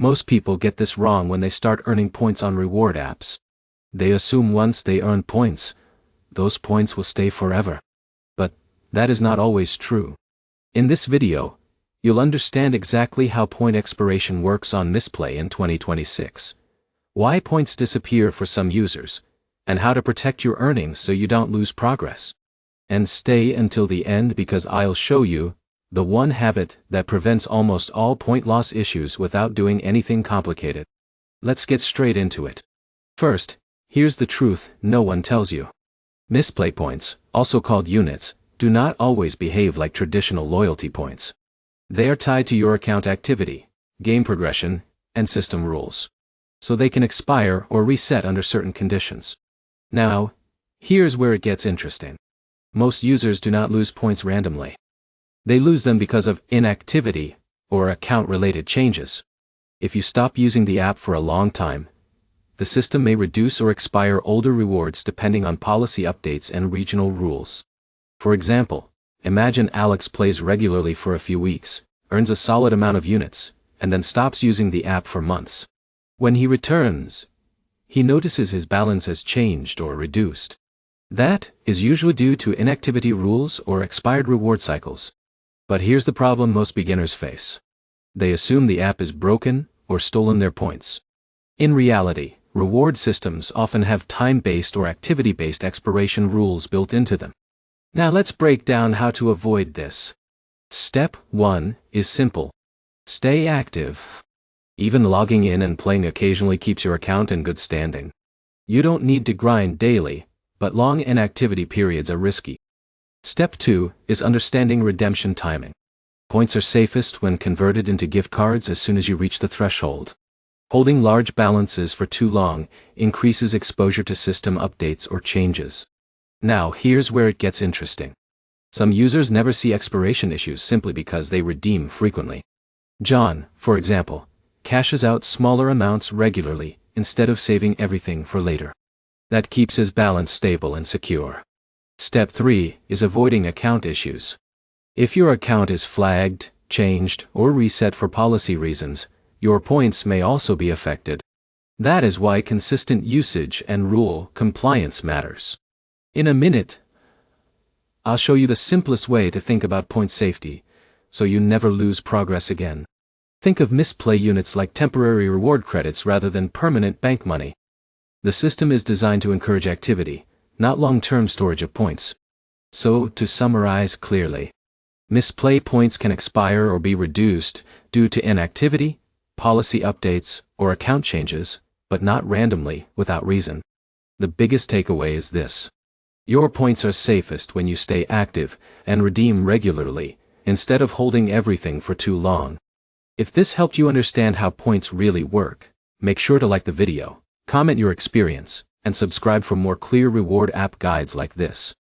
Most people get this wrong when they start earning points on reward apps. They assume once they earn points, those points will stay forever. But that is not always true. In this video, you'll understand exactly how point expiration works on Mistplay in 2026, why points disappear for some users, and how to protect your earnings so you don't lose progress. And stay until the end because I'll show you the one habit that prevents almost all point loss issues without doing anything complicated. Let's get straight into it. First, here's the truth no one tells you. Mistplay points, also called units, do not always behave like traditional loyalty points. They are tied to your account activity, game progression, and system rules. So they can expire or reset under certain conditions. Now, here's where it gets interesting. Most users do not lose points randomly. They lose them because of inactivity or account-related changes. If you stop using the app for a long time, the system may reduce or expire older rewards depending on policy updates and regional rules. For example, imagine Alex plays regularly for a few weeks, earns a solid amount of units, and then stops using the app for months. When he returns, he notices his balance has changed or reduced. That is usually due to inactivity rules or expired reward cycles. But here's the problem most beginners face. They assume the app is broken or stolen their points. In reality, reward systems often have time-based or activity-based expiration rules built into them. Now let's break down how to avoid this. Step 1 is simple. Stay active. Even logging in and playing occasionally keeps your account in good standing. You don't need to grind daily, but long inactivity periods are risky. Step 2 is understanding redemption timing. Points are safest when converted into gift cards as soon as you reach the threshold. Holding large balances for too long increases exposure to system updates or changes. Now here's where it gets interesting. Some users never see expiration issues simply because they redeem frequently. John, for example, cashes out smaller amounts regularly instead of saving everything for later. That keeps his balance stable and secure. Step 3 is avoiding account issues. If your account is flagged, changed, or reset for policy reasons, your points may also be affected. That is why consistent usage and rule compliance matters. In a minute, I'll show you the simplest way to think about point safety, so you never lose progress again. Think of Mistplay units like temporary reward credits rather than permanent bank money. The system is designed to encourage activity, not long-term storage of points. So, to summarize clearly, Mistplay points can expire or be reduced due to inactivity, policy updates, or account changes, but not randomly, without reason. The biggest takeaway is this. Your points are safest when you stay active and redeem regularly, instead of holding everything for too long. If this helped you understand how points really work, make sure to like the video, comment your experience, and subscribe for more clear reward app guides like this.